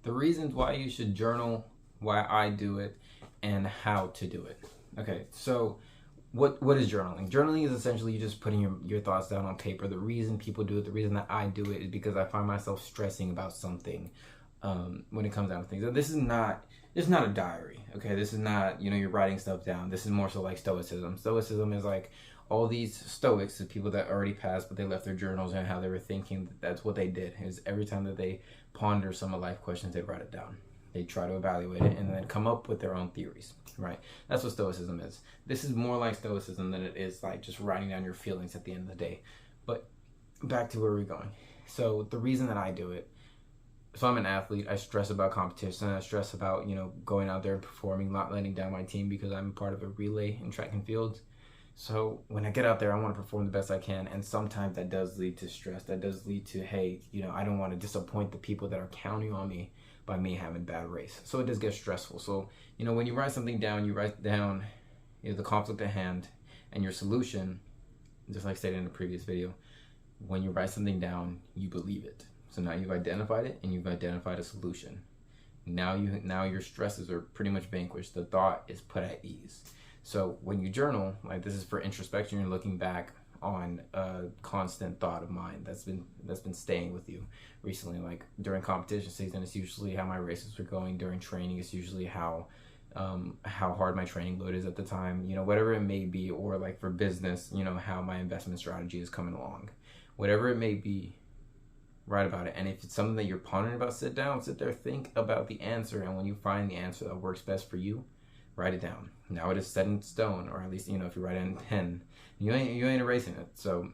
The reasons why you should journal, why I do it, and how to do it. Okay, so what is journaling? Journaling is essentially you just putting your thoughts down on paper. The reason people do it, the reason that I do it, is because I find myself stressing about something when it comes down to things. And this is not a diary, okay? This is not, you're writing stuff down. This is more so like stoicism. Stoicism is like all these stoics, the people that already passed, but they left their journals and how they were thinking. That's what they did. Is every time that they ponder some of life questions, they'd write it down. They try to evaluate it and then come up with their own theories, right? That's what stoicism is. This is more like stoicism than it is like just writing down your feelings at the end of the day. But back to where we're going. So the reason that I do it, so I'm an athlete. I stress about competition. I stress about, going out there and performing, not letting down my team because I'm part of a relay in track and field. So when I get out there, I want to perform the best I can. And sometimes that does lead to stress. That does lead to, hey, I don't want to disappoint the people that are counting on me by me having a bad race. So it does get stressful. So, when you write something down, you write down the conflict at hand and your solution, just like stated in the previous video. When you write something down, you believe it. So now you've identified it and you've identified a solution. Now your stresses are pretty much vanquished. The thought is put at ease. So when you journal, like this is for introspection, you're looking back on a constant thought of mine that's been staying with you recently. Like during competition season, it's usually how my races are going. During training, it's usually how hard my training load is at the time, whatever it may be. Or like for business, how my investment strategy is coming along. Whatever it may be, write about it. And if it's something that you're pondering about, sit down, sit there, think about the answer. And when you find the answer that works best for you, write it down. Now it is set in stone, or at least, if you write it in pen, you ain't erasing it. So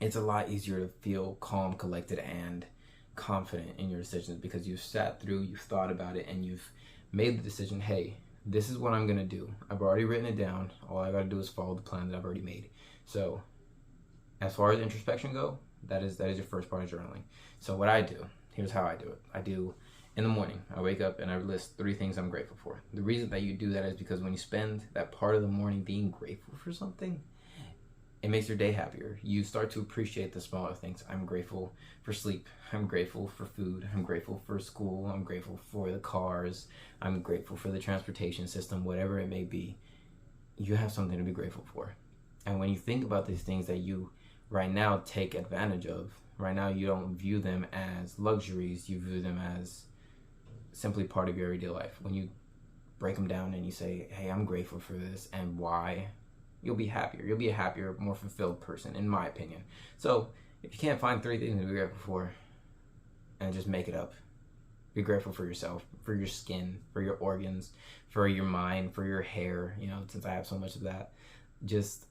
it's a lot easier to feel calm, collected, and confident in your decisions because you've sat through, you've thought about it, and you've made the decision, hey, this is what I'm going to do. I've already written it down. All I got to do is follow the plan that I've already made. So as far as introspection go, that is your first part of journaling. So what I do, here's how I do it. I do in the morning, I wake up and I list 3 things I'm grateful for. The reason that you do that is because when you spend that part of the morning being grateful for something, it makes your day happier. You start to appreciate the smaller things. I'm grateful for sleep. I'm grateful for food. I'm grateful for school. I'm grateful for the cars. I'm grateful for the transportation system, whatever it may be. You have something to be grateful for. And when you think about these things that you right now take advantage of, right now you don't view them as luxuries, you view them as simply part of your everyday life. When you break them down and you say, hey, I'm grateful for this and why, you'll be happier. You'll be a happier, more fulfilled person, in my opinion. So if you can't find 3 things to be grateful for, and just make it up. Be grateful for yourself, for your skin, for your organs, for your mind, for your hair, since I have so much of that. Just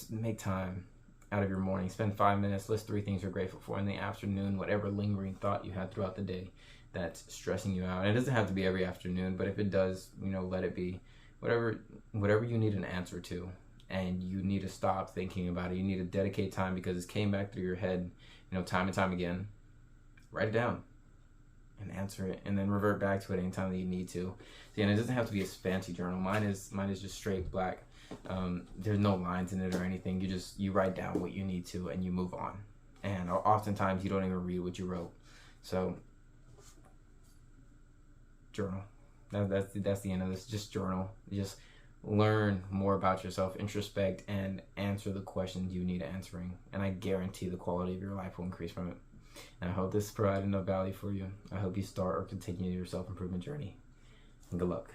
make time out of your morning. Spend 5 minutes, list 3 things you're grateful for. In the afternoon, whatever lingering thought you had throughout the day that's stressing you out. And it doesn't have to be every afternoon, but if it does, let it be. Whatever you need an answer to, and you need to stop thinking about it. You need to dedicate time because it came back through your head, time and time again. Write it down and answer it, and then revert back to it anytime that you need to. And it doesn't have to be a fancy journal. Mine is just straight black. There's no lines in it or anything. You write down what you need to, and you move on. And oftentimes you don't even read what you wrote. So journal. That's the end of this. Just journal. Just learn more about yourself, introspect, and answer the questions you need answering. And I guarantee the quality of your life will increase from it. And I hope this provided enough value for you. I hope you start or continue your self-improvement journey. And good luck.